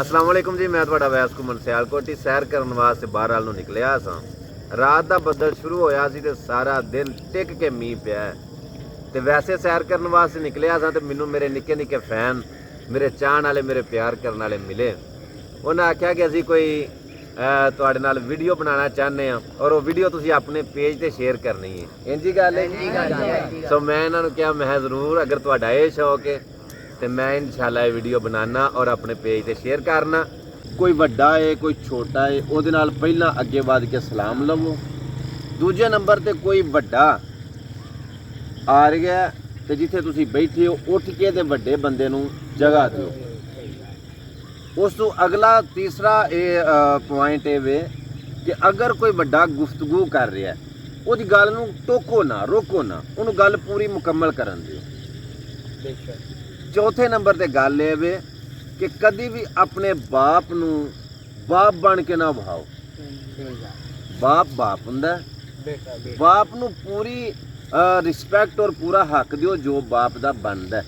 अस्सलाम वालेकुम जी। मैं ਤੁਹਾਡਾ ਵੈਸ ਘੁੰਮਣ ਸਿਆਲਕੋਟੀ ਸੈਰ ਕਰਨ ਵਾਸਤੇ ਬਾਹਰ ਵੱਲ ਨੂੰ ਨਿਕਲਿਆ ਸਾਂ। ਰਾਤ ਦਾ ਬੱਦਲ ਸ਼ੁਰੂ ਹੋਇਆ ਸੀ ਤੇ ਸਾਰਾ ਦਿਨ ਟਿਕ ਕੇ ਮੀਂਹ ਪਿਆ ਤੇ ਵੈਸੇ ਸੈਰ ਕਰਨ ਵਾਸਤੇ ਨਿਕਲਿਆ ਸਾਂ ਤੇ ਮੈਨੂੰ ਮੇਰੇ ਨਿੱਕੇ ਨਿੱਕੇ ਫੈਨ, ਮੇਰੇ ਚਾਹਣ ਵਾਲੇ, ਮੇਰੇ ਪਿਆਰ ਕਰਨ ਵਾਲੇ ਮਿਲੇ। ਉਹਨਾਂ ਆਖਿਆ ਕਿ ਅਸੀਂ ਕੋਈ ਤੁਹਾਡੇ ਨਾਲ ਵੀਡੀਓ ਬਣਾਉਣਾ ਚਾਹੁੰਦੇ ਹਾਂ ਔਰ ਉਹ ਵੀਡੀਓ ਤੁਸੀਂ ਆਪਣੇ ਪੇਜ ਤੇ ਸ਼ੇਅਰ ਕਰਨੀ ਹੈ। ਇੰਜੀ ਗੱਲ ਹੈ। ਸੋ ਮੈਂ ਇਹਨਾਂ ਨੂੰ ਕਿਹਾ ਮੈਂ ਜ਼ਰੂਰ, ਅਗਰ ਤੁਹਾਡਾ ਇਹ ਸ਼ੌਕ ਹੈ तो मैं इंशाल्लाह ये वीडियो बनाना और अपने पेज पे शेयर करना। कोई वड्डा है कोई छोटा है ਉਹਦੇ ਨਾਲ ਪਹਿਲਾਂ ਅੱਗੇ ਵਧ ਕੇ ਸਲਾਮ ਲਵੋ। ਦੂਜੇ ਨੰਬਰ ਤੇ ਕੋਈ ਵੱਡਾ ਆ ਰਿਹਾ ਤੇ ਜਿੱਥੇ ਤੁਸੀਂ ਬੈਠੇ ਹੋ ਉੱਠ ਕੇ ਤੇ ਵੱਡੇ ਬੰਦੇ ਨੂੰ ਜਗ੍ਹਾ ਦਿਓ। ਉਸ ਤੋਂ ਅਗਲਾ ਤੀਸਰਾ ਇਹ ਪੁਆਇੰਟ ਇਹ ਵੇ ਕਿ ਅਗਰ ਕੋਈ ਵੱਡਾ ਗੁਫ਼ਤਗੂ ਕਰ ਰਿਹਾ ਉਹਦੀ ਗੱਲ ਨੂੰ ਟੋਕੋ ਨਾ, ਰੋਕੋ ਨਾ, ਉਹਨੂੰ ਗੱਲ ਪੂਰੀ ਮੁਕੰਮਲ ਕਰਨ ਦਿਓ। ਬੇਸ਼ੱਕ। चौथे नंबर ते गल ये वे कि कभी भी अपने बाप नू बाप बन के ना भाओ। बाप बाप हुंदा, बाप नू पूरी रिस्पैक्ट और पूरा हक दियो जो बाप दा बनदा।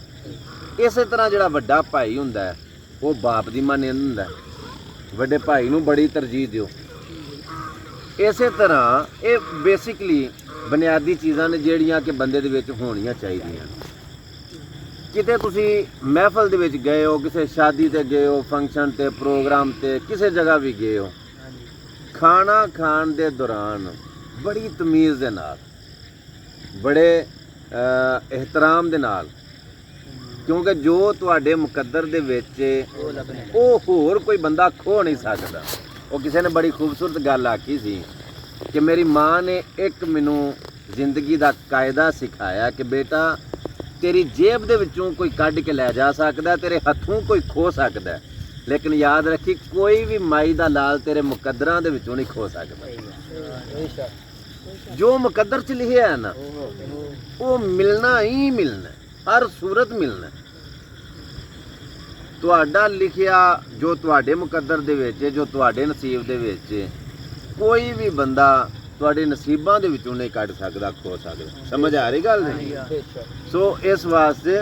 इस तरह जिहड़ा वड्डा भाई हुंदा वो बाप दी माने हुंदा, वड्डे भाई नू बड़ी तरजीह दियो। इस तरह ये बेसिकली बुनियादी चीज़ां ने जिहड़ियां कि बंदे दे विच होणियां चाहीदियां। किते तुसी महफल दे विच गए हो, किसी शादी ते गए हो, फंक्शन ते, प्रोग्राम ते, किसी जगह भी गए हो, खाना खान दे दौरान बड़ी तमीज़ दे नाल, बड़े एहतराम दे नाल, क्योंकि जो तुहाडे मुकद्दर दे विच ओ होर कोई बंदा खो नहीं सकदा। वो किसी ने बड़ी खूबसूरत गल आखी सी कि मेरी माँ ने एक मैनू जिंदगी दा कायदा सिखाया कि बेटा तेरी जेब दे विचों कोई कढ़ के लै जा सकदा, तेरे हथों कोई खो सकदा, लेकिन याद रखी कोई भी माई दा लाल तेरे मुकद्दरां दे विचों नहीं खो सकदा। जो मुकद्दर च लिखिया है ना वो मिलना ही मिलना, हर सूरत मिलना। तुहाडा लिखिया जो तुहाडे मुकद्दर दे विच, जो तुहाडे नसीब दे विच, कोई भी बंदा तुहाडे नसीबां दे विचों नहीं कढ़ सकदा, खो सकदा। समझ आ रही गल नहीं? सो इस वास्ते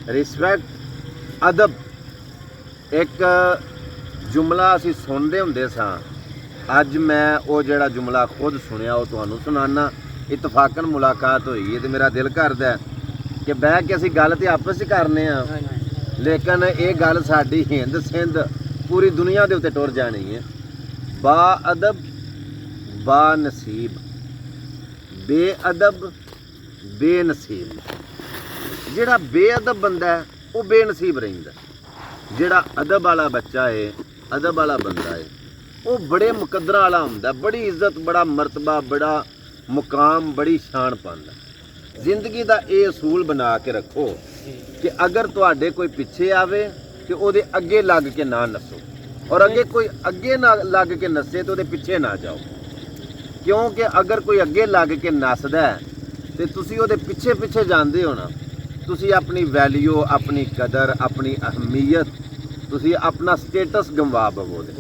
रिस्पैक्ट, अदब, एक जुमला असी सुनते हुंदे सां। अज मैं वो जिहड़ा जुमला खुद सुनिया वो तुहानूं सुनाना। इतफाकन मुलाकात होई है तो मेरा दिल करदा कि बह के असी गल ते आपस च करने आ, लेकिन ये गल साडी हिंद सिंध पूरी दुनिया दे उत्ते टुर जानी है। बा अदब बा नसीब, बेअदब बेनसीब। जिहड़ा बेअदब बंदा है वो बेनसीब रहिंदा, जिहड़ा अदब वाला बच्चा है, अदब वाला बंदा है, वो बड़े मुकद्दरां वाला हुंदा, बड़ी इज्जत, बड़ा मरतबा, बड़ा मुकाम, बड़ी शान पांदा। जिंदगी दा ये असूल बना के रखो कि अगर तुहाडे कोई पिछे आवे तो उहदे अगे लग के ना नसो, और अगे कोई अगे ना लग के नसे तो उहदे पिछे ना जाओ। क्योंकि अगर कोई अगे लग के नसदा तो तुसी उहदे पिछे पिछे जांदे हो ना, तुसी अपनी वैल्यू, अपनी कदर, अपनी अहमियत, तुसी अपना स्टेटस गंवा बवोगे।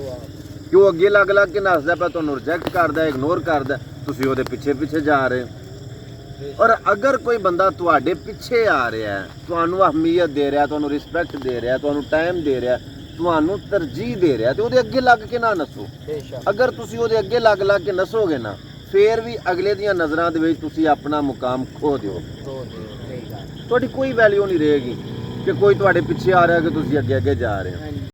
क्यों अगे लग लग के नसदा पे तुहानूं रिजैक्ट करदा, इग्नोर करदा, तुसी उहदे पिछे पिछे जा रहे हो। और अगर कोई बंदा तुहाडे पिछे आ रहा है, तुहानूं अहमियत दे रहा, तुहानूं रिस्पैक्ट दे रहा, तुहानूं टाइम दे रहा, तुहानूं तरजीह दे रहा, तो उहदे अगे लग के ना नसो। अगर तुसी उहदे अगे लग लग के नसोगे ना फिर भी अगले दियां नज़रां दे विच तुसी अपना मुकाम खो दिओगे। तुहाडी कोई वैल्यू नहीं रहेगी कि कोई तुहाडे पिछे आ रहा है कि तुसी अगे अगे जा रहे हो।